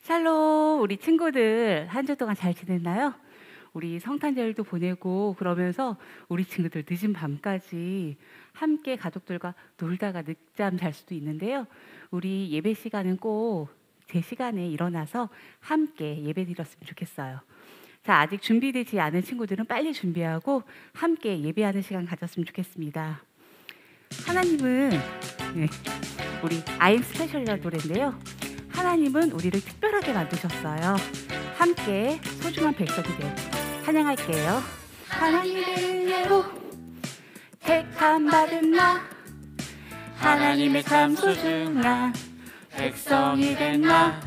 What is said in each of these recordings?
샬롬, 우리 친구들 한 주 동안 잘 지냈나요? 우리 성탄절도 보내고 그러면서 우리 친구들 늦은 밤까지 함께 가족들과 놀다가 늦잠 잘 수도 있는데요. 우리 예배 시간은 꼭 제 시간에 일어나서 함께 예배 드렸으면 좋겠어요. 자, 아직 준비되지 않은 친구들은 빨리 준비하고 함께 예배하는 시간 가졌으면 좋겠습니다. 하나님은 우리 I'm 스페셜이라는 노래인데요. 하나님은 우리를 특별하게 만드셨어요. 함께 소중한 백성들 찬양할게요. 하나님의 은혜로 택함 받은 나, 하나님의 참 소중한 백성이 된 나.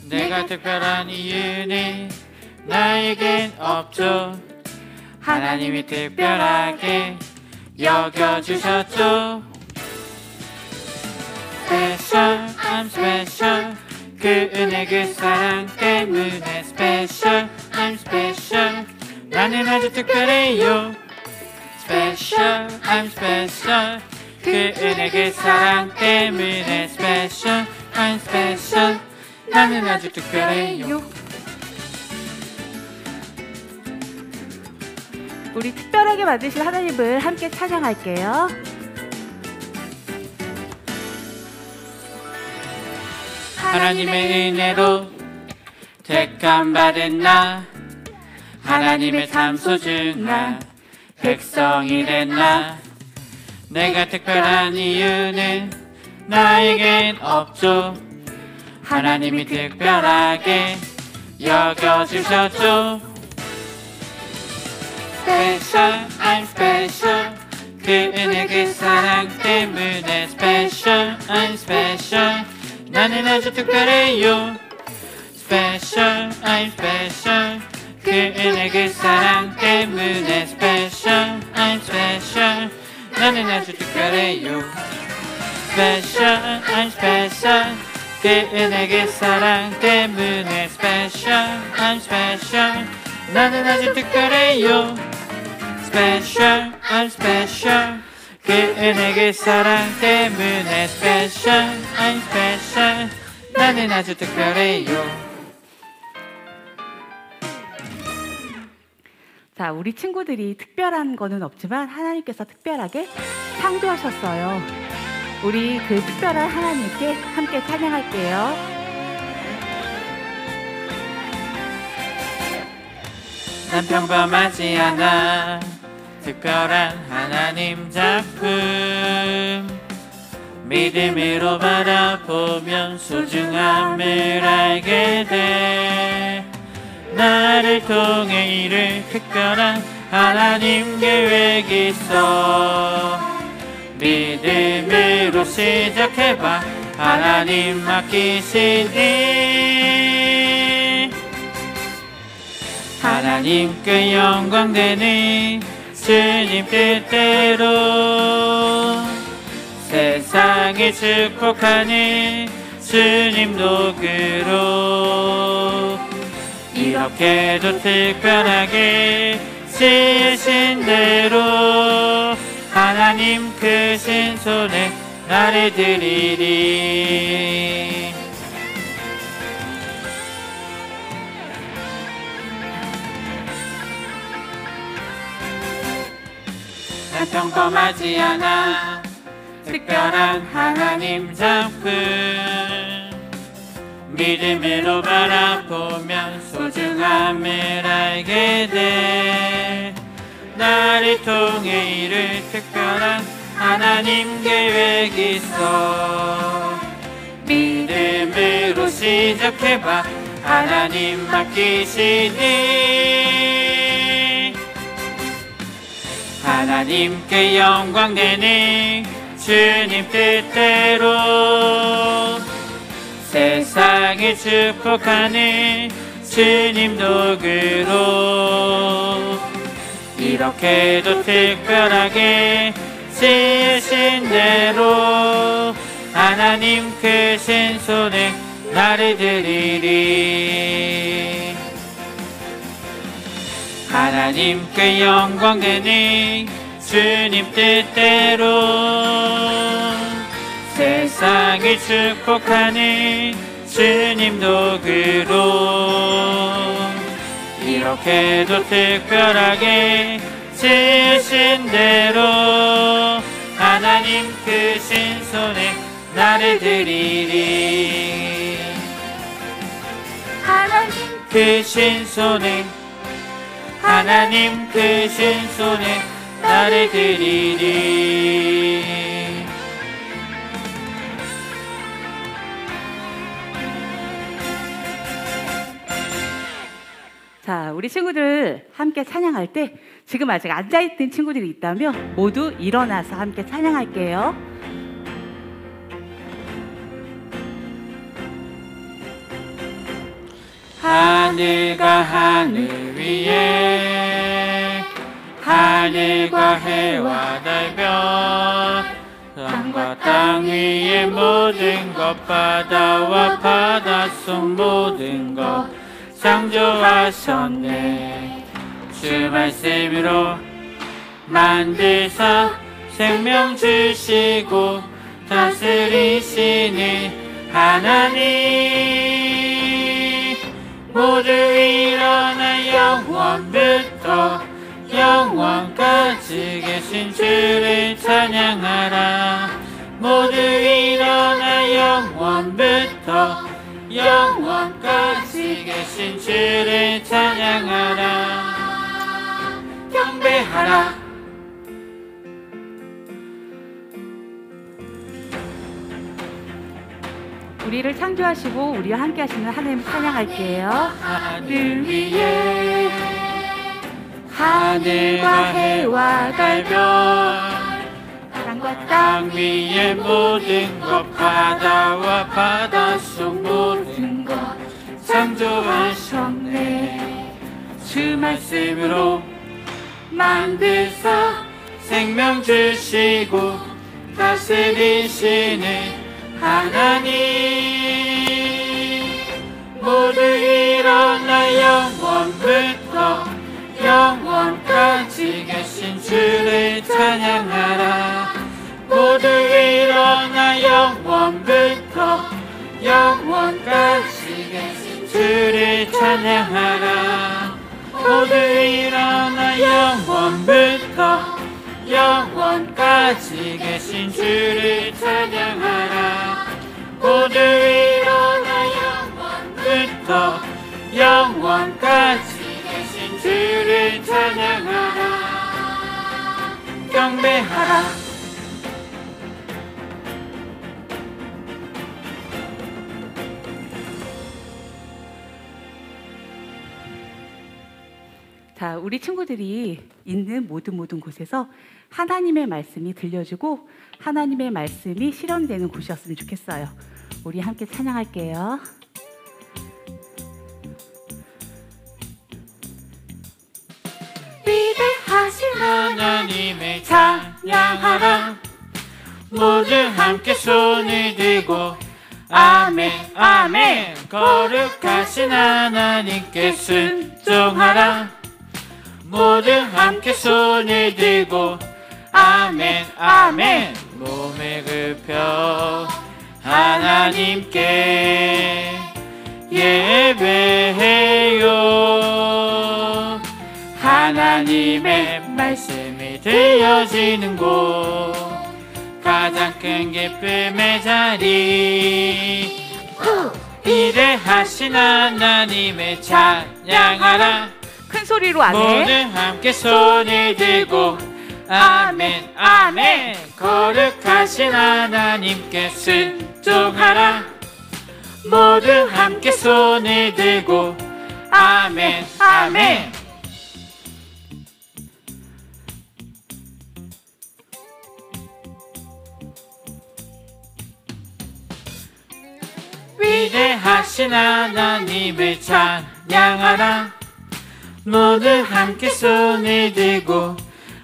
내가 특별한 이유는 나에겐 없죠. 하나님이 특별하게 여겨주셨죠. Special, I'm special. 그 은혜 그 사랑 때문에 Special, I'm special. 나는 아주 특별해요. Special, I'm special. 그 은혜 그 사랑 때문에 Special, I'm special. 나는 아주 특별해요. 우리 특별하게 만드신 하나님을 함께 찬양할게요. 하나님의 은혜로 택함 받은 나, 하나님의 참 소중한 백성이 된 나. 내가 특별한 이유는 나에겐 없죠. 하나님이 특별하게 여겨주셨죠. Special, I'm special. 그 은혜 그 사랑 때문에 Special, I'm special. 나는 아주 특별해요. Special, I'm special. 그 은혜 그 사랑 때문에 Special, I'm special. 나는 아주 특별해요. Special, I'm special. 그 은혜 그 사랑 때문에 Special, I'm special. 나는 아주 특별해요. Special, I'm special. 그 은혜 그 사랑 때문에 Special, I'm special. 나는 아주 특별해요. 자, 우리 친구들이 특별한 거는 없지만 하나님께서 특별하게 창조하셨어요. 우리 그 특별한 하나님께 함께 찬양할게요. 난 평범하지 않아. 특별한 하나님 작품. 믿음으로 바라보면 소중함을 알게 돼. 나를 통해 이룰 특별한 하나님 계획 있어. 믿음으로 시작해봐. 하나님 맡기시니 하나님께 영광되는 주님 뜻대로 세상을 축복하는 주님 도구로 이렇게도 특별하게 지으신 대로 하나님 크신 손에 나를 드리리. 난 평범하지 않아. 특별한 하나님 작품. 믿음으로 바라보면 소중함을 알게 돼. 나를 통해 이룰 특별한 하나님 계획 있어. 믿음으로 시작해봐. 하나님 맡기시니 하나님께 영광되는 주님 뜻대로 세상을 축복하는 주님 도구로 이렇게도 특별하게 지으신 대로 하나님 크신 손에 나를 드리리. 하나님께 영광되는 주님 뜻대로 세상을 축복하는 주님 도구로 이렇게도 특별하게 지으신 대로 하나님 크신 손에 나를 드리리. 하나님 크신 손에 하나님 크신 손에 나를 드리리. 자, 우리 친구들 함께 찬양할 때 지금 아직 앉아있는 친구들이 있다면 모두 일어나서 함께 찬양할게요. 하늘과 하늘 위에 하늘과 해와 달별 땅과 땅 위의 모든 것 바다와 바다 속 모든 것 창조하셨네. 주 말씀으로 만드사 생명 주시고 다스리시는 하나님 모두 일어나 영원부터 영원까지 계신 주를 찬양하라. 모두 일어나 영원부터 영원까지 계신 주를 찬양하라. 경배하라. 우리를 창조하시고 우리와 함께 하시는 하나님 찬양할게요. 하늘 위에 하늘과 해와 달별 땅과 땅 위의 모든 것 바다와 바다 속 모든 것 창조하셨네. 주 말씀으로 만드사 생명 주시고 다스리시는 하나님 모두 일어나 영원부터 영원까지 계신 주를 찬양하라. 모두 일어나 영원부터 영원까지 계신 주를 찬양하라. 모두 일어나 영원부터 영원까지 계신 주를 찬양하라. 모두 일어나 영원부터 영원까지 계신 주를 찬양하라. 경배하라. 자, 우리 친구들이 있는 모든 곳에서 하나님의 말씀이 들려주고 하나님의 말씀이 실현되는 곳이었으면 좋겠어요. 우리 함께 찬양할게요. 위대하신 하나님을 찬양하라. 모두 함께 손을 들고 아멘 아멘. 거룩하신 하나님께 순종하라. 모두 함께 손을 들고 아멘 아멘. 몸을 굽혀 하나님께 예배해요. 하나님의 말씀이 들려지는 곳 가장 큰 기쁨의 자리. 위대하신 하나님을 찬양하라. 큰 소리로 모두 아멘. 함께 손을 들고 아멘 아멘. 거룩하신 하나님께 순종하라. 모두 함께 손을 들고 아멘 아멘. 위대하신 하나님을 찬양하라. 모두 함께 손을 들고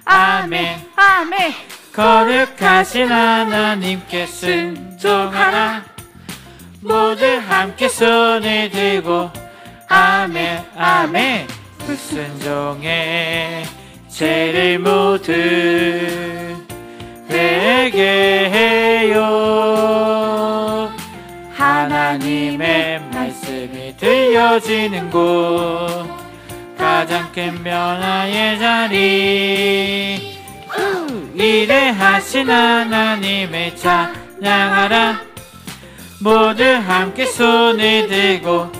아멘 아멘. 거룩하신 하나님께 순종하라. 모두 함께 손을 들고 아멘 아멘. 불순종의 죄를 모두 회개해요. 하나님 하나님의 말씀이 들려지는 곳, 가장 큰 변화의 자리. 위대하신 하나님의 찬양하라. 모두 함께 손을 들고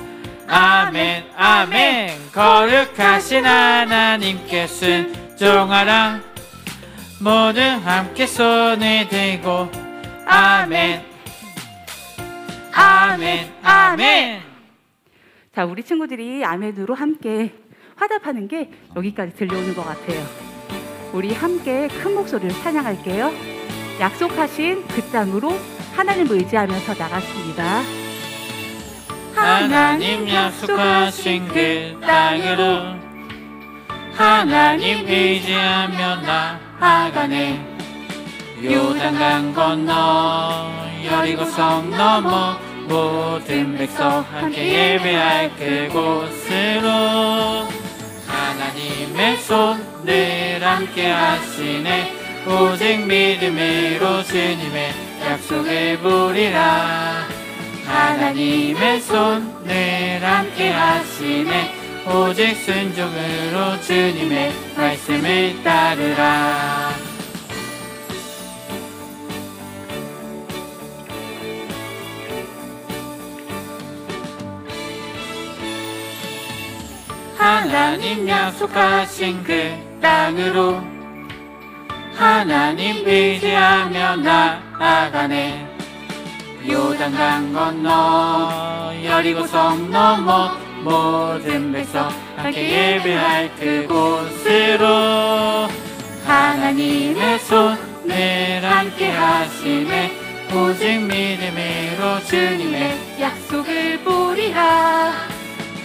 아멘 아멘. 거룩하신 하나님께 순종하라. 모두 함께 손을 들고 아멘 아멘 아멘. 자, 우리 친구들이 아멘으로 함께 화답하는 게 여기까지 들려오는 것 같아요. 우리 함께 큰 목소리로 찬양할게요. 약속하신 그 땅으로 하나님을 의지하면서 나갔습니다. 하나님 약속하신 그 땅으로 하나님 의지하며 나아가네. 요단강 건너 여리고성 넘어 모든 백성 함께 예배할 그곳으로 하나님의 손을 함께 하시네. 오직 믿음으로 주님의 약속을 보리라. 하나님의 손을 함께 하시네. 오직 순종으로 주님의 말씀을 따르라. 하나님 약속하신 그 땅으로 하나님 의지하며 나아가네. 요단강 건너 여리고성 넘어 모든 백성 함께 예배할 그곳으로 하나님의 손을 함께 하시네. 오직 믿음으로 주님의 약속을 보리라.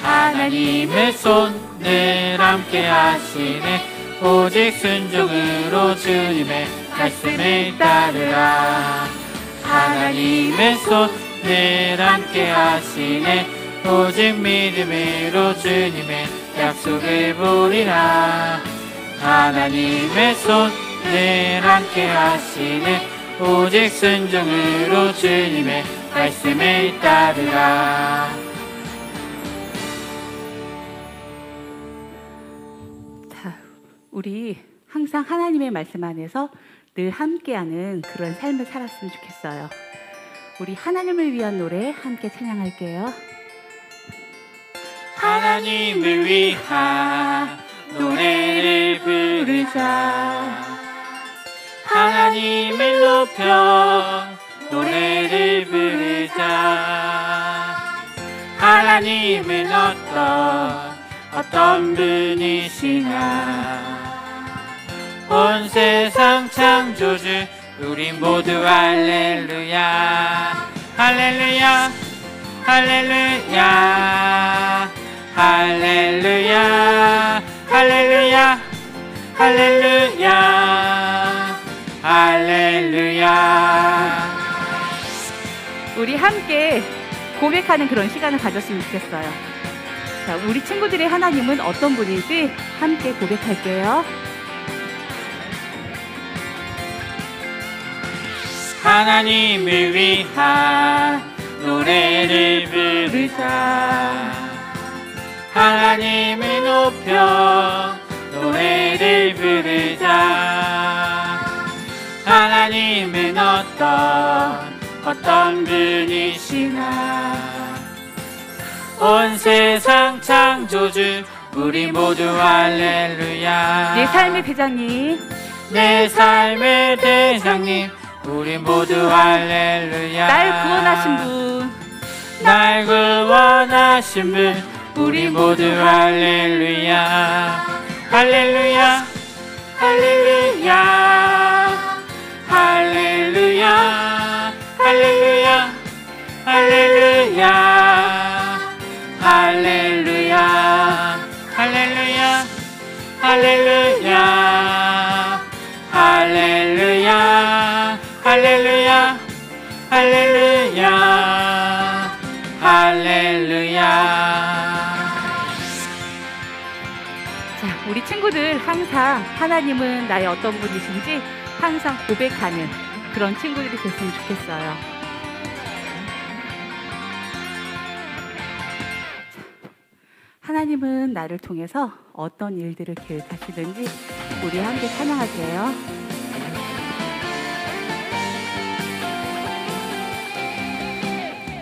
하나님의 손을 함께 하시네. 오직 순종으로 주님의 말씀을 따르라. 하나님의 손을 함께 하시네. 오직 믿음으로 주님의 약속을 보리라. 하나님의 손을 함께 하시네. 오직 순종으로 주님의 말씀을 따르라. 자, 우리 항상 하나님의 말씀 안에서 늘 함께하는 그런 삶을 살았으면 좋겠어요. 우리 하나님을 위한 노래 함께 찬양할게요. 하나님을 위한 노래를 부르자. 하나님을 높여 노래를 부르자. 하나님은 어떤 분이시냐. 온 세상 창조주 우리 모두 할렐루야. 할렐루야 할렐루야 할렐루야 할렐루야 할렐루야 할렐루야. 우리 함께 고백하는 그런 시간을 가졌으면 좋겠어요. 자, 우리 친구들의 하나님은 어떤 분인지 함께 고백할게요. 하나님을 위한 노래를 부르자. 하나님을 높여 노래를 부르자. 하나님은 어떤 분이시나. 온 세상 창조주 우리 모두 할렐루야. 내 삶의 대장님, 내 삶의 대장님 우리 모두 할렐루야. 날 구원하신 분, 날 구원하신 분 우리 모두 할렐루야. 할렐루야 할렐루야 할렐루야 할렐루야 할렐루야 할렐루야 할렐루야 할렐루야 할렐루야 할렐루야 할렐루야 할렐루야. 자, 우리 친구들 항상 하나님은 나의 어떤 분이신지 항상 고백하는 그런 친구들이 됐으면 좋겠어요. 하나님은 나를 통해서 어떤 일들을 계획하시든지 우리 함께 찬양할게요.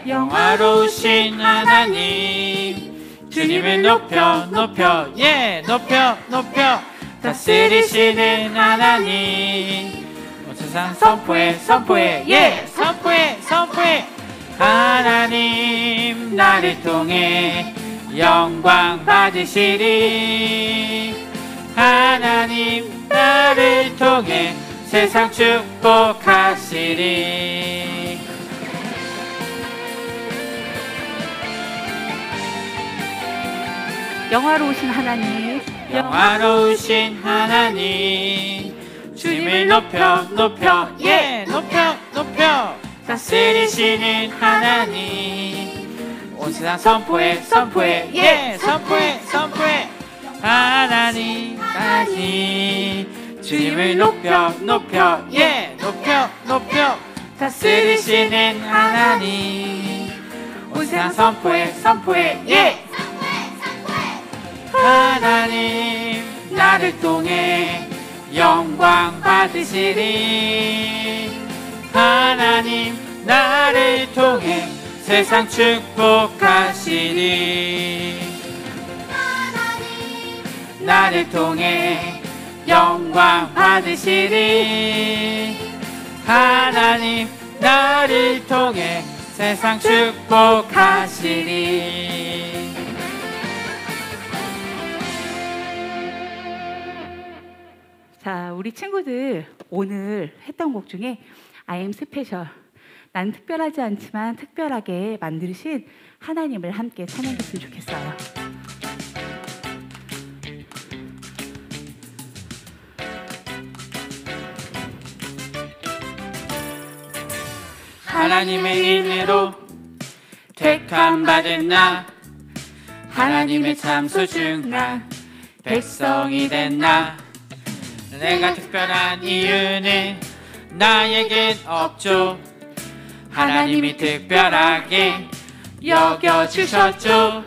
영화로우신 하나님, 주님을 높여 높여 예 높여 높여 다스리시는 하나님, 온 세상 선포해 선포해 예 선포해 선포해. 하나님 나를 통해 영광 받으시리. 하나님 나를 통해 세상 축복하시리. 영화로우신 하나님, 영화로우신 하나님, 주님을 높여 높여 예 높여 높여 다스리시는 하나님, 온 세상 선포해 선포해 예 선포해 선포해. 하나님 하나님, 주님을 높여 높여 예 높여 높여 다스리시는 하나님, 온 세상 선포해 선포해 예. 하나님 나를 통해 영광 받으시리. 하나님 나를 통해 세상 축복하시리. 하나님 나를 통해 영광 받으시리. 하나님 나를 통해 세상 축복하시리. 자, 우리 친구들 오늘 했던 곡 중에 I am special, 난 특별하지 않지만 특별하게 만드신 하나님을 함께 찬양했으면 좋겠어요. 하나님의 인내로 택함 받은 나, 하나님의 참 소중한 백성이 된 나. 내가 특별한 이유는 나에겐 없죠. 하나님이 특별하게 여겨주셨죠.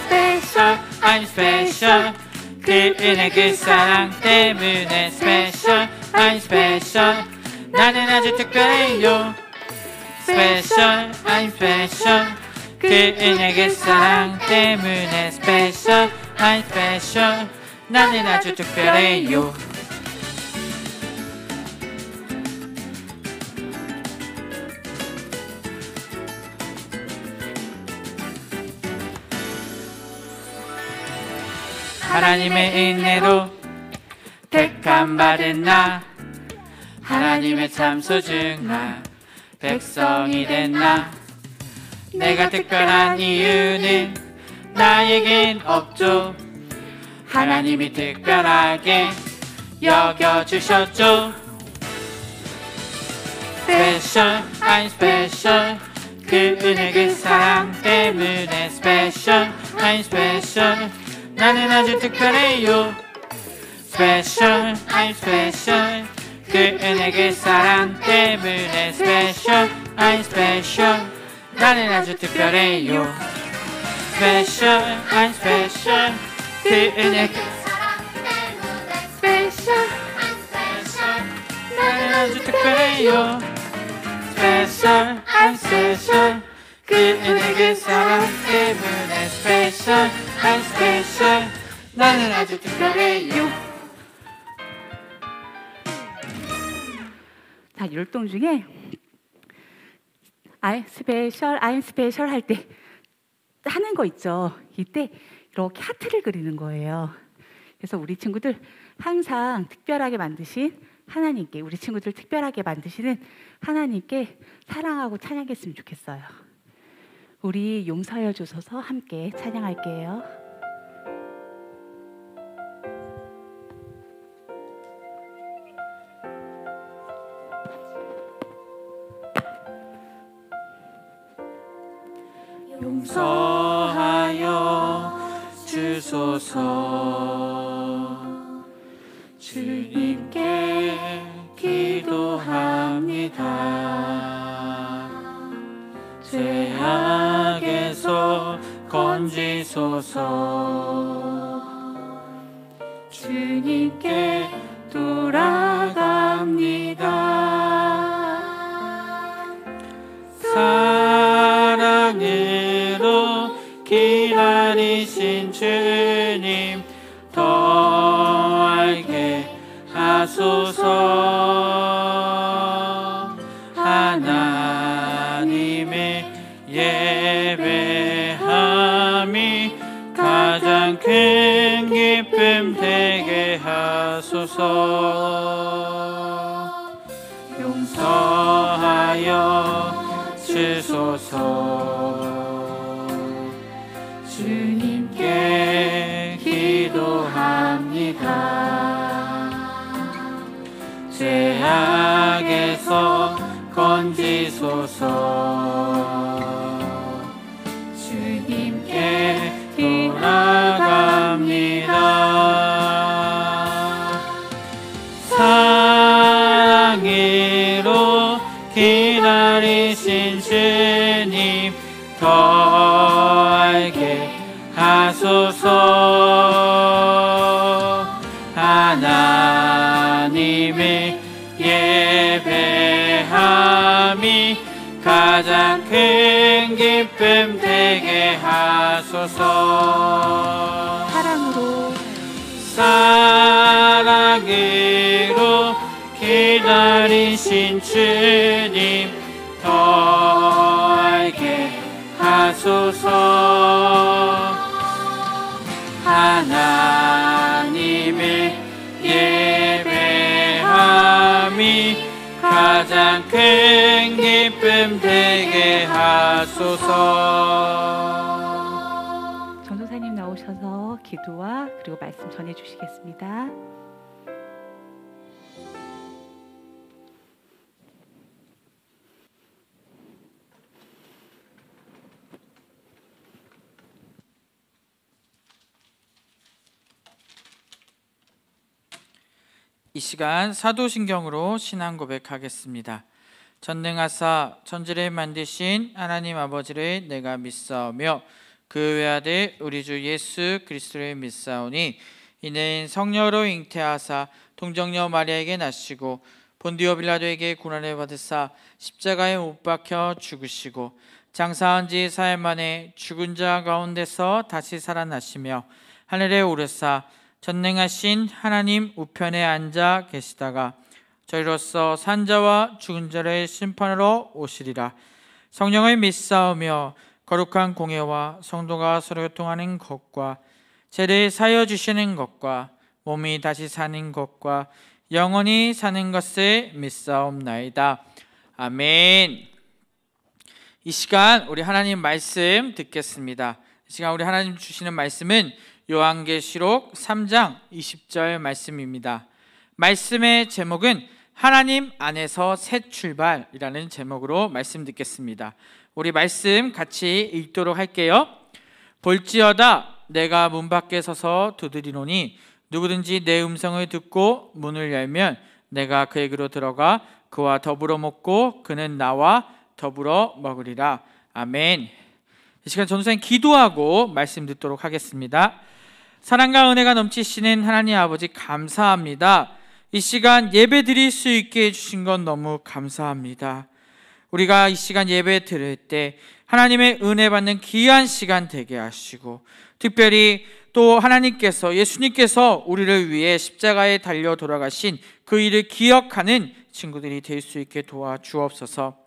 Special, I'm special. 그 은혜 그 사랑 때문에 special, I'm special. 나는 아주 특별해요. Special, I'm special. 그 은혜 그 사랑 때문에 special, I'm special. 나는 아주 특별해요. 하나님의 은혜로 택함 받은 나, 하나님의 참 소중한 백성이 된 나. 내가 특별한 이유는 나에겐 없죠. 하나님이 특별하게 여겨주셨죠. Special, I'm special. 그 은혜 그 사랑 때문에 special, I'm special. 나는 아주 특별해요. Special, I'm special. 그 은혜 그 사랑 때문에 special, I'm special. 나는 아주 특별해요. Special, I'm special. 그 은혜 그 사랑 때문에 special, I'm special. 나는 아주 특별해요. Special, I'm special. 그 은혜 그 사랑 때문에 special, I'm special. 나는 아주 특별해요. 자, 율동 중에 I'm special 할 때 하는 거 있죠. 이때 이렇게 하트를 그리는 거예요. 그래서 우리 친구들 항상 특별하게 만드신 하나님께, 우리 친구들 특별하게 만드시는 하나님께 사랑하고 찬양했으면 좋겠어요. 우리 용서해 주셔서 함께 찬양할게요. 용서하여 주소서. 주님께 기도합니다. 죄악에서 건 건지소서. 주님께 돌아갑니다. 사랑으로 기다리신 주님 더 알게 하소서. 하나님의 예배함이 가장 큰 기쁨 되게 하소서. 용서하여 주소서. 주님께 기도합니다. 죄악에서 건지소서. 주님께 돌아갑니다. 사랑으로 기다리신 주님 더 알게 하소서. 하나님의 예배함이 가장 큰 기쁨 되게 하소서. 사랑으로 기다리신 주님 더 알게 하소서. 하나님의 예배함이 가장 큰 기쁨 되게 하소서. 전도사님 나오셔서 기도와 그리고 말씀 전해 주시겠습니다. 이 시간 사도신경으로 신앙 고백하겠습니다. 전능하사 천지를 만드신 하나님 아버지를 내가 믿사오며 그 외아들 우리 주 예수 그리스도를 믿사오니 이는 성령으로 잉태하사 동정녀 마리아에게 나시고 본디오 빌라도에게 고난을 받으사 십자가에 못 박혀 죽으시고 장사한 지 사흘 만에 죽은 자 가운데서 다시 살아나시며 하늘에 오르사 전능하신 하나님 우편에 앉아 계시다가 저희로서 산자와 죽은 자를 심판하러 오시리라. 성령을 믿사오며 거룩한 공예와 성도가 서로 교통하는 것과 죄를 사여 주시는 것과 몸이 다시 사는 것과 영원히 사는 것을 믿사옵나이다. 아멘. 이 시간 우리 하나님 말씀 듣겠습니다. 이 시간 우리 하나님 주시는 말씀은 요한계시록 3장 20절 말씀입니다. 말씀의 제목은 하나님 안에서 새 출발이라는 제목으로 말씀 듣겠습니다. 우리 말씀 같이 읽도록 할게요. 볼지어다 내가 문 밖에 서서 두드리노니 누구든지 내 음성을 듣고 문을 열면 내가 그에게로 들어가 그와 더불어 먹고 그는 나와 더불어 먹으리라. 아멘. 이 시간 전도사님 기도하고 말씀 듣도록 하겠습니다. 사랑과 은혜가 넘치시는 하나님 아버지 감사합니다. 이 시간 예배 드릴 수 있게 해주신 건 너무 감사합니다. 우리가 이 시간 예배 드릴 때 하나님의 은혜 받는 귀한 시간 되게 하시고 특별히 또 하나님께서 예수님께서 우리를 위해 십자가에 달려 돌아가신 그 일을 기억하는 친구들이 될 수 있게 도와주옵소서.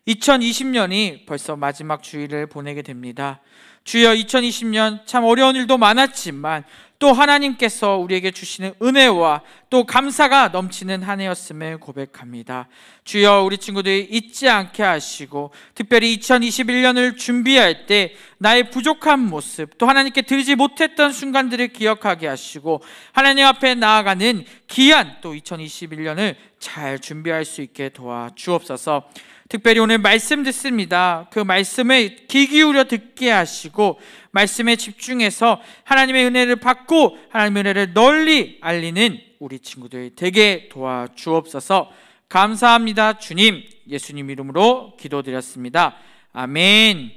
2020년이 벌써 마지막 주일을 보내게 됩니다. 주여 2020년 참 어려운 일도 많았지만 또 하나님께서 우리에게 주시는 은혜와 또 감사가 넘치는 한 해였음을 고백합니다. 주여 우리 친구들이 잊지 않게 하시고 특별히 2021년을 준비할 때 나의 부족한 모습 또 하나님께 드리지 못했던 순간들을 기억하게 하시고 하나님 앞에 나아가는 귀한 또 2021년을 잘 준비할 수 있게 도와주옵소서. 특별히 오늘 말씀 듣습니다. 그 말씀에 귀 기울여 듣게 하시고 말씀에 집중해서 하나님의 은혜를 받고 하나님의 은혜를 널리 알리는 우리 친구들 되게 도와주옵소서. 감사합니다. 주님, 예수님 이름으로 기도드렸습니다. 아멘.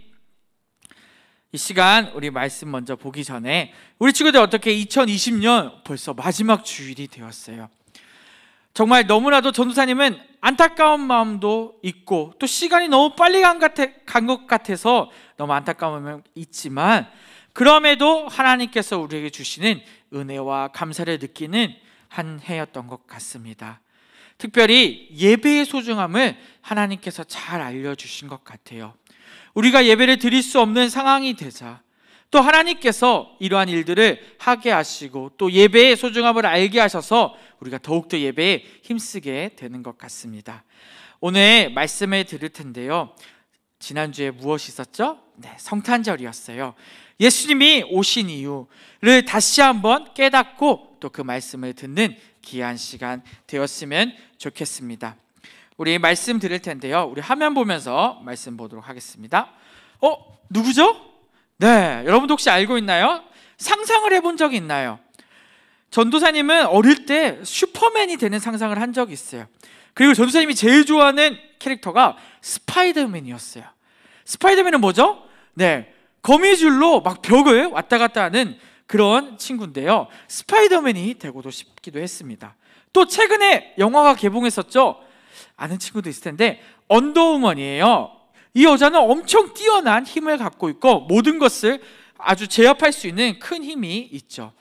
이 시간 우리 말씀 먼저 보기 전에 우리 친구들 어떻게 2020년 벌써 마지막 주일이 되었어요. 정말 너무나도 전도사님은 안타까운 마음도 있고 또 시간이 너무 빨리 간 것 같아서 너무 안타까운 마음이 있지만, 그럼에도 하나님께서 우리에게 주시는 은혜와 감사를 느끼는 한 해였던 것 같습니다. 특별히 예배의 소중함을 하나님께서 잘 알려주신 것 같아요. 우리가 예배를 드릴 수 없는 상황이 되자 또 하나님께서 이러한 일들을 하게 하시고 또 예배의 소중함을 알게 하셔서 우리가 더욱더 예배에 힘쓰게 되는 것 같습니다. 오늘 말씀을 들을 텐데요, 지난주에 무엇이 있었죠? 네, 성탄절이었어요. 예수님이 오신 이유를 다시 한번 깨닫고 또 그 말씀을 듣는 귀한 시간 되었으면 좋겠습니다. 우리 말씀 들을 텐데요, 우리 화면 보면서 말씀 보도록 하겠습니다. 누구죠? 네, 여러분도 혹시 알고 있나요? 상상을 해본 적이 있나요? 전도사님은 어릴 때 슈퍼맨이 되는 상상을 한 적이 있어요. 그리고 전도사님이 제일 좋아하는 캐릭터가 스파이더맨이었어요. 스파이더맨은 뭐죠? 네, 거미줄로 막 벽을 왔다 갔다 하는 그런 친구인데요, 스파이더맨이 되고도 싶기도 했습니다. 또 최근에 영화가 개봉했었죠? 아는 친구도 있을 텐데 언더우먼이에요. 이 여자는 엄청 뛰어난 힘을 갖고 있고 모든 것을 아주 제압할 수 있는 큰 힘이 있죠.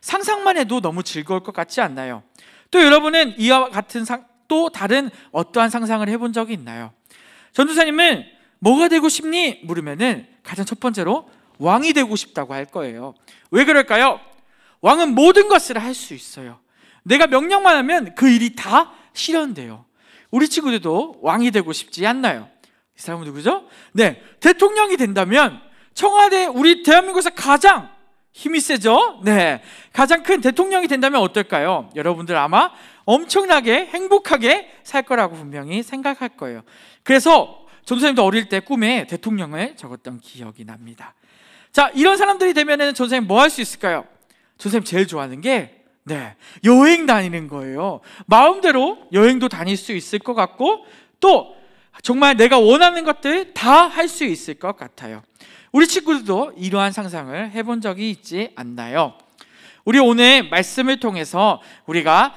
상상만 해도 너무 즐거울 것 같지 않나요? 또 여러분은 이와 같은 또 다른 어떠한 상상을 해본 적이 있나요? 전도사님은 뭐가 되고 싶니? 물으면은 가장 첫 번째로 왕이 되고 싶다고 할 거예요. 왜 그럴까요? 왕은 모든 것을 할 수 있어요. 내가 명령만 하면 그 일이 다 실현돼요. 우리 친구들도 왕이 되고 싶지 않나요? 이 사람은 누구죠? 네, 대통령이 된다면 청와대, 우리 대한민국에서 가장 힘이 세죠? 네, 가장 큰 대통령이 된다면 어떨까요? 여러분들 아마 엄청나게 행복하게 살 거라고 분명히 생각할 거예요. 그래서 전도사님도 어릴 때 꿈에 대통령을 적었던 기억이 납니다. 자, 이런 사람들이 되면은 전도사님 뭐 할 수 있을까요? 전도사님 제일 좋아하는 게 여행 다니는 거예요. 마음대로 여행도 다닐 수 있을 것 같고 또 정말 내가 원하는 것들 다 할 수 있을 것 같아요. 우리 친구들도 이러한 상상을 해본 적이 있지 않나요? 우리 오늘 말씀을 통해서 우리가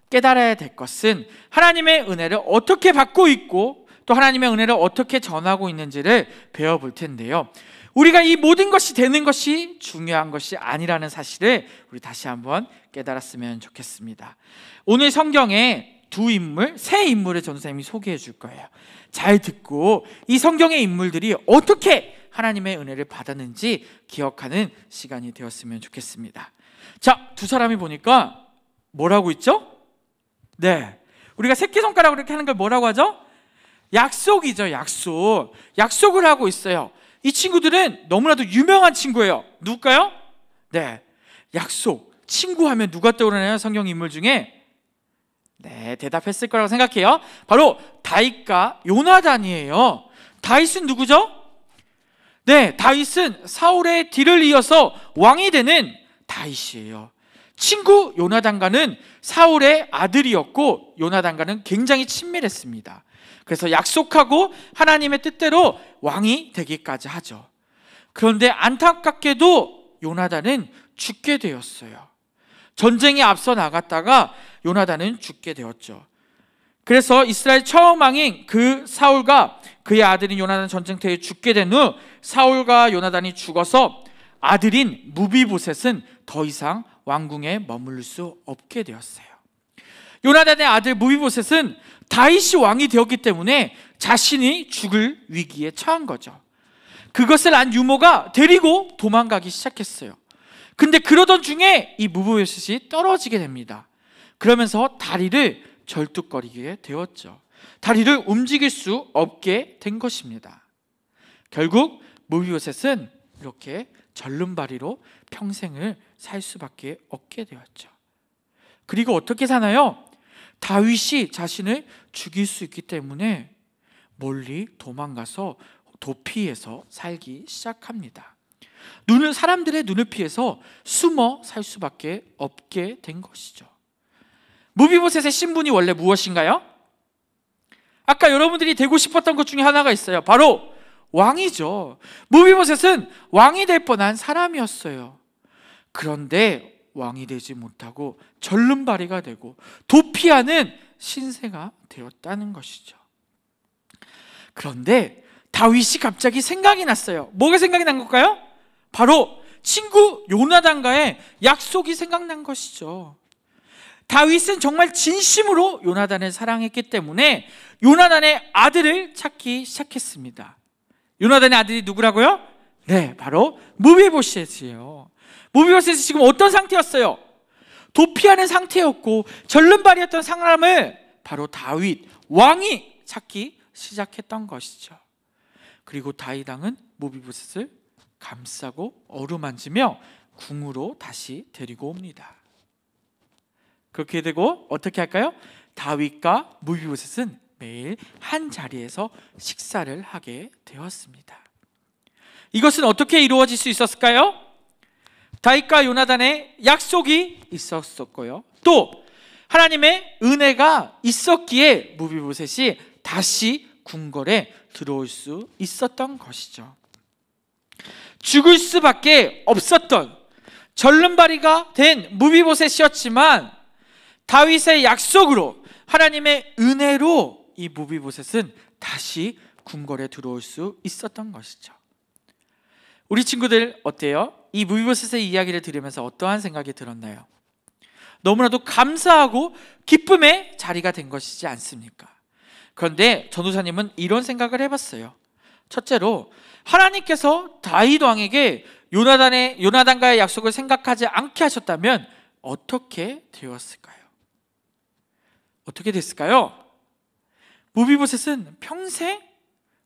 깨달아야 될 것은 하나님의 은혜를 어떻게 받고 있고 또 하나님의 은혜를 어떻게 전하고 있는지를 배워볼 텐데요, 우리가 이 모든 것이 되는 것이 중요한 것이 아니라는 사실을 우리 다시 한번 깨달았으면 좋겠습니다. 오늘 성경에 세 인물을 전도사님이 소개해 줄 거예요. 잘 듣고 이 성경의 인물들이 어떻게 하나님의 은혜를 받았는지 기억하는 시간이 되었으면 좋겠습니다. 자, 두 사람이 보니까 뭐라고 있죠? 네, 우리가 새끼손가락으로 이렇게 하는 걸 뭐라고 하죠? 약속이죠. 약속을 하고 있어요. 이 친구들은 너무나도 유명한 친구예요. 누굴까요? 네, 약속. 친구 하면 누가 떠오르나요? 성경 인물 중에? 네, 대답했을 거라고 생각해요. 바로 다윗과 요나단이에요. 다윗은 누구죠? 네, 다윗은 사울의 뒤를 이어서 왕이 되는 다윗이에요. 친구 요나단과는 사울의 아들이었고 요나단과는 굉장히 친밀했습니다. 그래서 약속하고 하나님의 뜻대로 왕이 되기까지 하죠. 그런데 안타깝게도 요나단은 죽게 되었어요. 전쟁에 앞서 나갔다가 요나단은 죽게 되었죠. 그래서 이스라엘 처음 왕인 그 사울과 그의 아들인 요나단 전쟁터에 죽게 된 후 사울과 요나단이 죽어서 아들인 무비보셋은 더 이상 왕궁에 머무를 수 없게 되었어요. 요나단의 아들 무비보셋은 다윗이 왕이 되었기 때문에 자신이 죽을 위기에 처한 거죠. 그것을 안 유모가 데리고 도망가기 시작했어요. 근데 그러던 중에 이 무비보셋이 떨어지게 됩니다. 그러면서 다리를 절뚝거리게 되었죠. 다리를 움직일 수 없게 된 것입니다. 결국 무비보셋은 이렇게 절름발이로 평생을 살 수밖에 없게 되었죠. 그리고 어떻게 사나요? 다윗이 자신을 죽일 수 있기 때문에 멀리 도망가서 도피해서 살기 시작합니다. 사람들의 눈을 피해서 숨어 살 수밖에 없게 된 것이죠. 무비보셋의 신분이 원래 무엇인가요? 아까 여러분들이 되고 싶었던 것 중에 하나가 있어요. 바로 왕이죠. 무비보셋은 왕이 될 뻔한 사람이었어요. 그런데 왕이 되지 못하고 절름발이가 되고 도피하는 신세가 되었다는 것이죠. 그런데 다윗이 갑자기 생각이 났어요. 뭐가 생각이 난 걸까요? 바로 친구 요나단과의 약속이 생각난 것이죠. 다윗은 정말 진심으로 요나단을 사랑했기 때문에 요나단의 아들을 찾기 시작했습니다. 요나단의 아들이 누구라고요? 네, 바로 무비보셋이에요. 무비보셋이 지금 어떤 상태였어요? 도피하는 상태였고 절름발이었던 사람을 바로 다윗 왕이 찾기 시작했던 것이죠. 그리고 다윗 왕은 무비보셋을 감싸고 어루만지며 궁으로 다시 데리고 옵니다. 그렇게 되고 어떻게 할까요? 다윗과 무비보셋은 매일 한 자리에서 식사를 하게 되었습니다. 이것은 어떻게 이루어질 수 있었을까요? 다윗과 요나단의 약속이 있었었고요. 또 하나님의 은혜가 있었기에 무비보셋이 다시 궁궐에 들어올 수 있었던 것이죠. 죽을 수밖에 없었던 절름발이가 된 무비보셋이었지만 다윗의 약속으로 하나님의 은혜로 이 무비보셋은 다시 궁궐에 들어올 수 있었던 것이죠. 우리 친구들 어때요? 이 무비보셋의 이야기를 들으면서 어떠한 생각이 들었나요? 너무나도 감사하고 기쁨의 자리가 된 것이지 않습니까? 그런데 전도사님은 이런 생각을 해봤어요. 첫째로 하나님께서 다윗 왕에게 요나단과의 약속을 생각하지 않게 하셨다면 어떻게 되었을까요? 어떻게 됐을까요? 무비보셋은 평생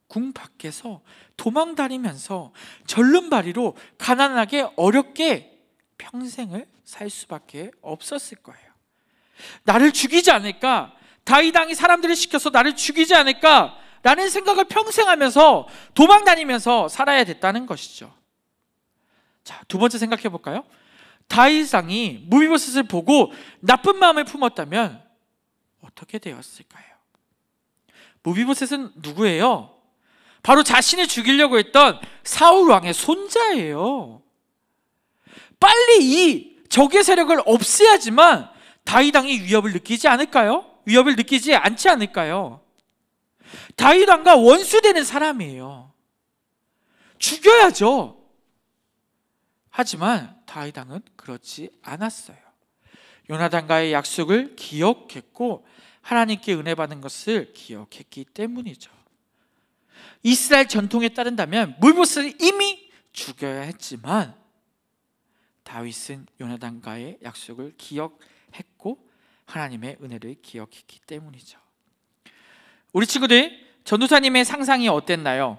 궁 밖에서 도망다니면서 절름발이로 가난하게 어렵게 평생을 살 수밖에 없었을 거예요. 나를 죽이지 않을까? 다윗 왕이 사람들을 시켜서 나를 죽이지 않을까? 라는 생각을 평생 하면서 도망다니면서 살아야 됐다는 것이죠. 자, 두 번째 생각해 볼까요? 다윗 왕이 무비보셋을 보고 나쁜 마음을 품었다면 어떻게 되었을까요? 무비보셋은 누구예요? 바로 자신을 죽이려고 했던 사울 왕의 손자예요. 빨리 이 적의 세력을 없애야지만 다윗 왕이 위협을 느끼지 않을까요? 위협을 느끼지 않지 않을까요? 다윗 왕과 원수되는 사람이에요. 죽여야죠. 하지만 다윗 왕은 그렇지 않았어요. 요나단과의 약속을 기억했고 하나님께 은혜 받은 것을 기억했기 때문이죠. 이스라엘 전통에 따른다면 무비보셋을 이미 죽여야 했지만 다윗은 요나단과의 약속을 기억했고 하나님의 은혜를 기억했기 때문이죠. 우리 친구들, 전도사님의 상상이 어땠나요?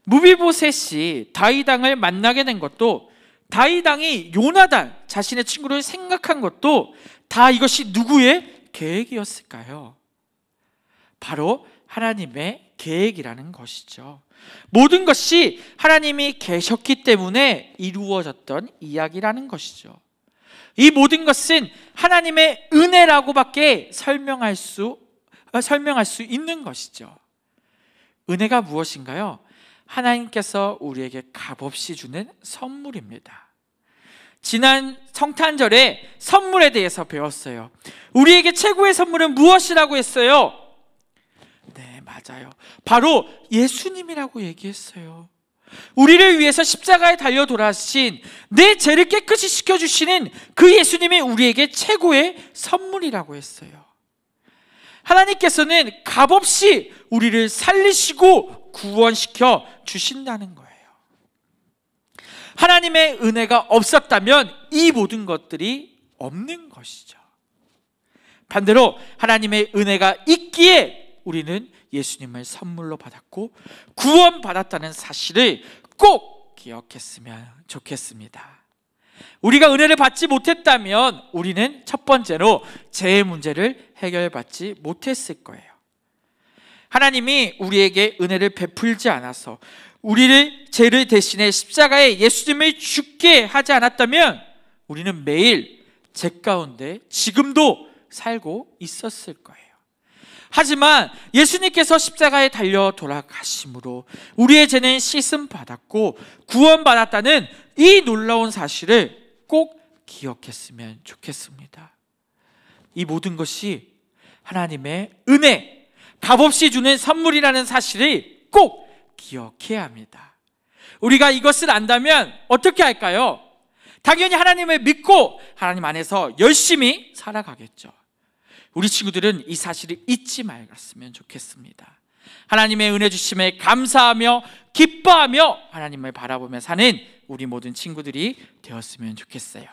무비보셋이 다윗 왕을 만나게 된 것도, 다윗 왕이 요나단 자신의 친구를 생각한 것도 다 이것이 누구의 계획이었을까요? 바로 하나님의 계획이라는 것이죠. 모든 것이 하나님이 계셨기 때문에 이루어졌던 이야기라는 것이죠. 이 모든 것은 하나님의 은혜라고밖에 설명할 수 있는 것이죠. 은혜가 무엇인가요? 하나님께서 우리에게 값없이 주는 선물입니다. 지난 성탄절에 선물에 대해서 배웠어요. 우리에게 최고의 선물은 무엇이라고 했어요? 네, 맞아요. 바로 예수님이라고 얘기했어요. 우리를 위해서 십자가에 달려 돌아가신, 내 죄를 깨끗이 씻겨주시는 그 예수님이 우리에게 최고의 선물이라고 했어요. 하나님께서는 값없이 우리를 살리시고 구원시켜 주신다는 거예요. 하나님의 은혜가 없었다면 이 모든 것들이 없는 것이죠. 반대로 하나님의 은혜가 있기에 우리는 예수님을 선물로 받았고 구원받았다는 사실을 꼭 기억했으면 좋겠습니다. 우리가 은혜를 받지 못했다면 우리는 첫 번째로 죄의 문제를 해결받지 못했을 거예요. 하나님이 우리에게 은혜를 베풀지 않아서 우리를 죄를 대신해 십자가에 예수님을 죽게 하지 않았다면 우리는 매일 죄 가운데 지금도 살고 있었을 거예요. 하지만 예수님께서 십자가에 달려 돌아가심으로 우리의 죄는 씻음 받았고 구원받았다는 이 놀라운 사실을 꼭 기억했으면 좋겠습니다. 이 모든 것이 하나님의 은혜, 값없이 주는 선물이라는 사실을 꼭 기억해야 합니다. 우리가 이것을 안다면 어떻게 할까요? 당연히 하나님을 믿고 하나님 안에서 열심히 살아가겠죠. 우리 친구들은 이 사실을 잊지 말았으면 좋겠습니다. 하나님의 은혜 주심에 감사하며 기뻐하며 하나님을 바라보며 사는 우리 모든 친구들이 되었으면 좋겠어요.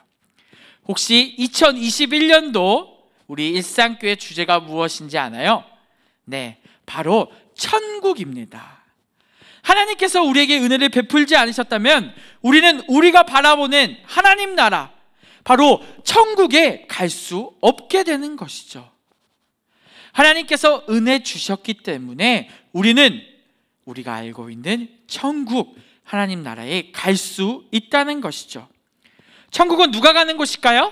혹시 2021년도 우리 일상교회 주제가 무엇인지 아나요? 네, 바로 천국입니다. 하나님께서 우리에게 은혜를 베풀지 않으셨다면 우리는 우리가 바라보는 하나님 나라, 바로 천국에 갈 수 없게 되는 것이죠. 하나님께서 은혜 주셨기 때문에 우리는 우리가 알고 있는 천국, 하나님 나라에 갈 수 있다는 것이죠. 천국은 누가 가는 곳일까요?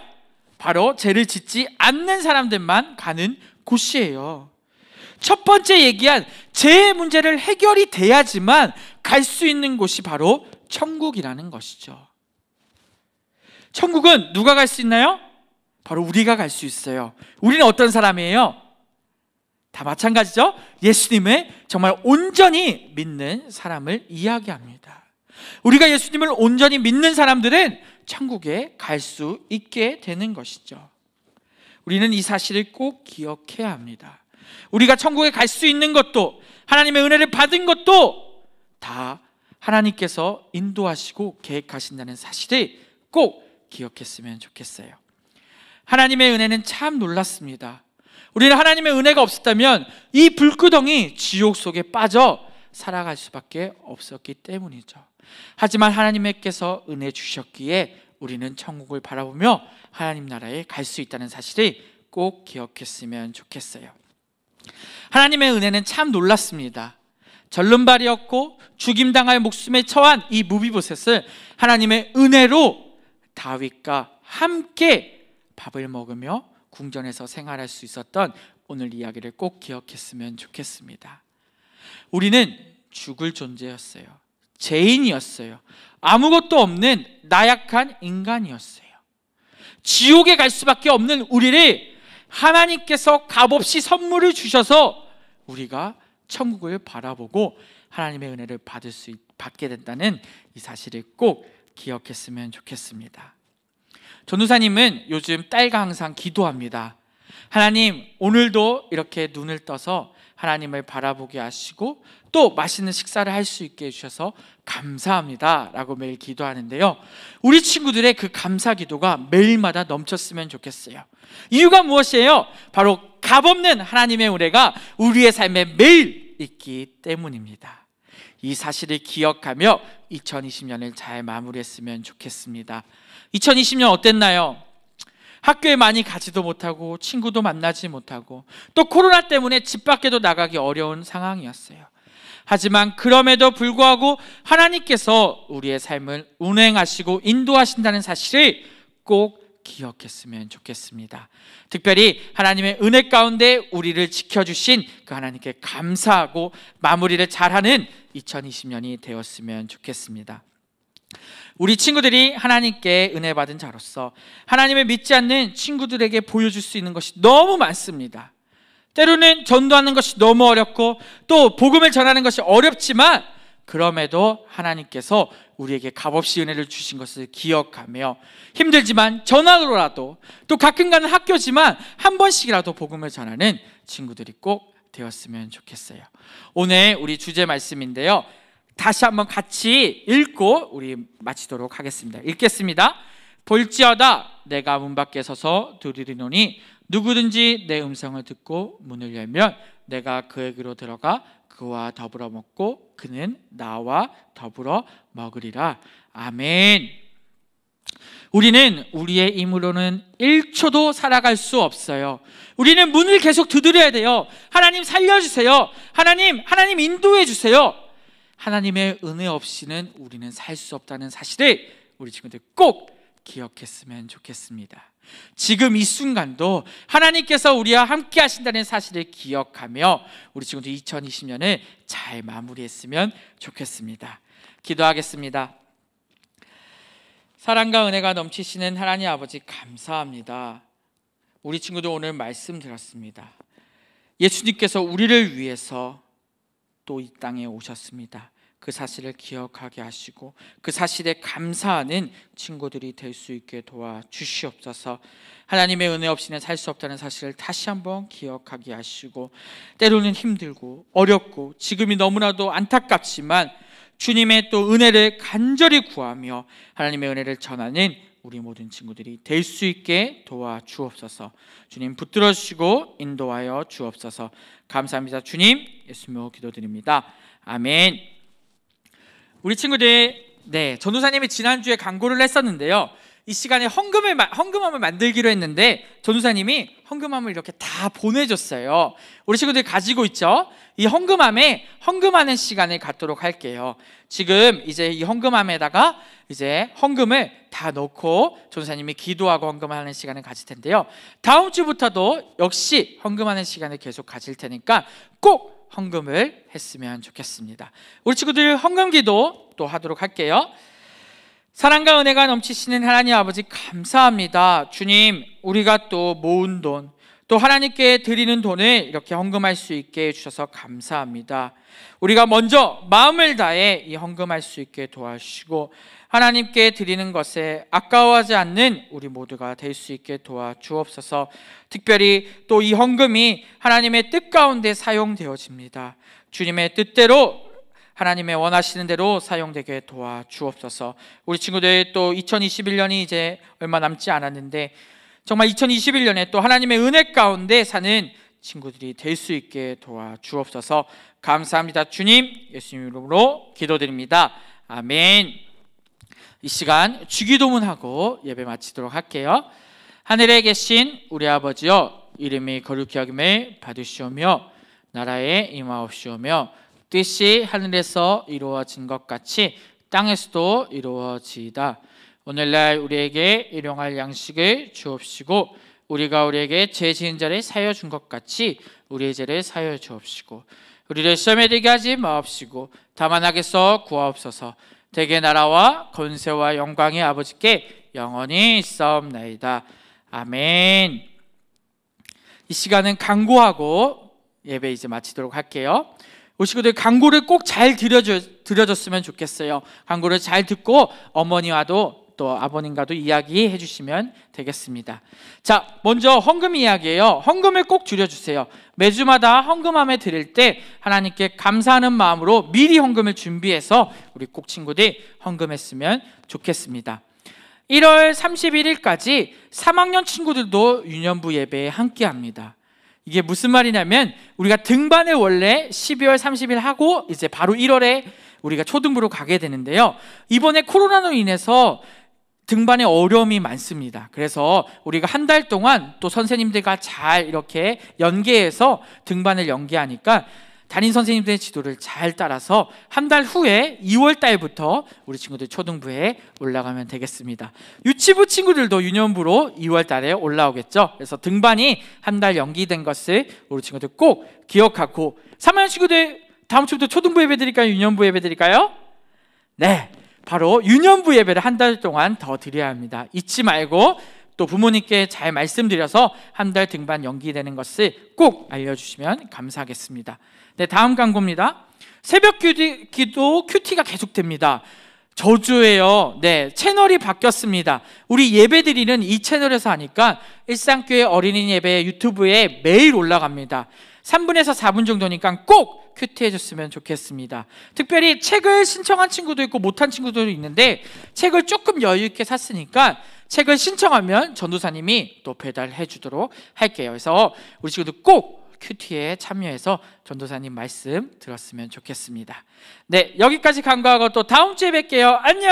바로 죄를 짓지 않는 사람들만 가는 곳이에요. 첫 번째 얘기한 죄의 문제를 해결이 돼야지만 갈 수 있는 곳이 바로 천국이라는 것이죠. 천국은 누가 갈 수 있나요? 바로 우리가 갈 수 있어요. 우리는 어떤 사람이에요? 다 마찬가지죠. 예수님을 정말 온전히 믿는 사람을 이야기합니다. 우리가 예수님을 온전히 믿는 사람들은 천국에 갈 수 있게 되는 것이죠. 우리는 이 사실을 꼭 기억해야 합니다. 우리가 천국에 갈 수 있는 것도, 하나님의 은혜를 받은 것도 다 하나님께서 인도하시고 계획하신다는 사실을 꼭 기억했으면 좋겠어요. 하나님의 은혜는 참 놀랐습니다. 우리는 하나님의 은혜가 없었다면 이 불구덩이 지옥 속에 빠져 살아갈 수밖에 없었기 때문이죠. 하지만 하나님께서 은혜 주셨기에 우리는 천국을 바라보며 하나님 나라에 갈 수 있다는 사실을 꼭 기억했으면 좋겠어요. 하나님의 은혜는 참 놀랐습니다. 절름발이었고 죽임당할 목숨에 처한 이 무비보셋을 하나님의 은혜로 다윗과 함께 밥을 먹으며 궁전에서 생활할 수 있었던 오늘 이야기를 꼭 기억했으면 좋겠습니다. 우리는 죽을 존재였어요. 죄인이었어요. 아무것도 없는 나약한 인간이었어요. 지옥에 갈 수밖에 없는 우리를 하나님께서 값없이 선물을 주셔서 우리가 천국을 바라보고 하나님의 은혜를 받게 된다는 이 사실을 꼭 기억했으면 좋겠습니다. 전도사님은 요즘 딸과 항상 기도합니다. 하나님, 오늘도 이렇게 눈을 떠서 하나님을 바라보게 하시고 또 맛있는 식사를 할 수 있게 해주셔서 감사합니다 라고 매일 기도하는데요, 우리 친구들의 그 감사 기도가 매일마다 넘쳤으면 좋겠어요. 이유가 무엇이에요? 바로 값없는 하나님의 은혜가 우리의 삶에 매일 있기 때문입니다. 이 사실을 기억하며 2020년을 잘 마무리했으면 좋겠습니다. 2020년 어땠나요? 학교에 많이 가지도 못하고 친구도 만나지 못하고 또 코로나 때문에 집 밖에도 나가기 어려운 상황이었어요. 하지만 그럼에도 불구하고 하나님께서 우리의 삶을 운행하시고 인도하신다는 사실을 꼭 기억했으면 좋겠습니다. 특별히 하나님의 은혜 가운데 우리를 지켜주신 그 하나님께 감사하고 마무리를 잘하는 2020년이 되었으면 좋겠습니다. 우리 친구들이 하나님께 은혜 받은 자로서 하나님을 믿지 않는 친구들에게 보여줄 수 있는 것이 너무 많습니다. 때로는 전도하는 것이 너무 어렵고 또 복음을 전하는 것이 어렵지만 그럼에도 하나님께서 우리에게 값없이 은혜를 주신 것을 기억하며 힘들지만 전화로라도 또 가끔 가는 학교지만 한 번씩이라도 복음을 전하는 친구들이 꼭 되었으면 좋겠어요. 오늘 우리 주제 말씀인데요, 다시 한번 같이 읽고 우리 마치도록 하겠습니다. 읽겠습니다. 볼지어다 내가 문 밖에 서서 두드리노니 누구든지 내 음성을 듣고 문을 열면 내가 그에게로 들어가 그와 더불어 먹고 그는 나와 더불어 먹으리라. 아멘. 우리는 우리의 힘으로는 1초도 살아갈 수 없어요. 우리는 문을 계속 두드려야 돼요. 하나님 살려주세요. 하나님 인도해 주세요. 하나님의 은혜 없이는 우리는 살 수 없다는 사실을 우리 친구들 꼭 기억했으면 좋겠습니다. 지금 이 순간도 하나님께서 우리와 함께 하신다는 사실을 기억하며 우리 친구도 2020년을 잘 마무리했으면 좋겠습니다. 기도하겠습니다. 사랑과 은혜가 넘치시는 하나님 아버지, 감사합니다. 우리 친구도 오늘 말씀 들었습니다. 예수님께서 우리를 위해서 또 이 땅에 오셨습니다. 그 사실을 기억하게 하시고 그 사실에 감사하는 친구들이 될 수 있게 도와주시옵소서. 하나님의 은혜 없이는 살 수 없다는 사실을 다시 한번 기억하게 하시고, 때로는 힘들고 어렵고 지금이 너무나도 안타깝지만 주님의 또 은혜를 간절히 구하며 하나님의 은혜를 전하는 우리 모든 친구들이 될 수 있게 도와주옵소서. 주님 붙들어 주시고 인도하여 주옵소서. 감사합니다. 주님, 예수님으로 기도드립니다. 아멘. 우리 친구들, 전도사님이 지난주에 광고를 했었는데요, 이 시간에 헌금함을 만들기로 했는데 전도사님이 헌금함을 이렇게 다 보내줬어요. 우리 친구들 가지고 있죠? 이 헌금함에 헌금하는 시간을 갖도록 할게요. 지금 이제 이 헌금함에다가 이제 헌금을 다 넣고 전도사님이 기도하고 헌금하는 시간을 가질 텐데요, 다음 주부터도 역시 헌금하는 시간을 계속 가질 테니까 꼭 헌금을 했으면 좋겠습니다. 우리 친구들 헌금 기도 또 하도록 할게요. 사랑과 은혜가 넘치시는 하나님 아버지, 감사합니다. 주님, 우리가 또 모은 돈, 또 하나님께 드리는 돈을 이렇게 헌금할 수 있게 해주셔서 감사합니다. 우리가 먼저 마음을 다해 이 헌금할 수 있게 도와주시고 하나님께 드리는 것에 아까워하지 않는 우리 모두가 될 수 있게 도와주옵소서. 특별히 또 이 헌금이 하나님의 뜻 가운데 사용되어집니다. 주님의 뜻대로, 하나님의 원하시는 대로 사용되게 도와주옵소서. 우리 친구들 또 2021년이 이제 얼마 남지 않았는데 정말 2021년에 또 하나님의 은혜 가운데 사는 친구들이 될 수 있게 도와주옵소서. 감사합니다. 주님, 예수님 이름으로 기도드립니다. 아멘. 이 시간 주기도문하고 예배 마치도록 할게요. 하늘에 계신 우리 아버지여, 이름이 거룩히 여김을 받으시오며 나라에 임하옵시오며 뜻이 하늘에서 이루어진 것 같이 땅에서도 이루어지이다. 오늘날 우리에게 일용할 양식을 주옵시고 우리가 우리에게 죄 지은 자를 사하여 준 것 같이 우리의 죄를 사하여 주옵시고 우리를 시험에 들게 하지 마옵시고 다만 악에서 구하옵소서. 대개 나라와 권세와 영광이 아버지께 영원히 있사옵나이다. 아멘. 이 시간은 강구하고 예배 이제 마치도록 할게요. 우리 친구들 강구를 꼭 잘 드려줬으면 좋겠어요. 강구를 잘 듣고 어머니와도 또 아버님과도 이야기해 주시면 되겠습니다. 자, 먼저 헌금 이야기예요. 헌금을 꼭 드려주세요. 매주마다 헌금함에 드릴 때 하나님께 감사하는 마음으로 미리 헌금을 준비해서 우리 꼭 친구들 헌금했으면 좋겠습니다. 1월 31일까지 3학년 친구들도 유년부 예배에 함께합니다. 이게 무슨 말이냐면 우리가 등반을 원래 12월 30일 하고 이제 바로 1월에 우리가 초등부로 가게 되는데요, 이번에 코로나로 인해서 등반에 어려움이 많습니다. 그래서 우리가 한 달 동안 또 선생님들과 잘 이렇게 연계해서 등반을 연계하니까 담임 선생님들의 지도를 잘 따라서 한 달 후에 2월 달부터 우리 친구들 초등부에 올라가면 되겠습니다. 유치부 친구들도 유년부로 2월 달에 올라오겠죠. 그래서 등반이 한 달 연기된 것을 우리 친구들 꼭 기억하고, 3학년 친구들 다음 주부터 초등부 예배 드릴까요? 유년부 예배 드릴까요? 네, 바로 유년부 예배를 한 달 동안 더 드려야 합니다. 잊지 말고 또 부모님께 잘 말씀드려서 한 달 등반 연기되는 것을 꼭 알려주시면 감사하겠습니다. 네, 다음 광고입니다. 새벽 기도 큐티가 계속됩니다. 저주예요. 네, 채널이 바뀌었습니다. 우리 예배 드리는 이 채널에서 하니까 일상교회 어린이 예배 유튜브에 매일 올라갑니다. 3분에서 4분 정도니까 꼭 큐티 해줬으면 좋겠습니다. 특별히 책을 신청한 친구도 있고 못한 친구도 있는데 책을 조금 여유 있게 샀으니까 책을 신청하면 전도사님이 또 배달해 주도록 할게요. 그래서 우리 친구들 꼭 큐티에 참여해서 전도사님 말씀 들었으면 좋겠습니다. 네, 여기까지 간구하고 또 다음 주에 뵐게요. 안녕.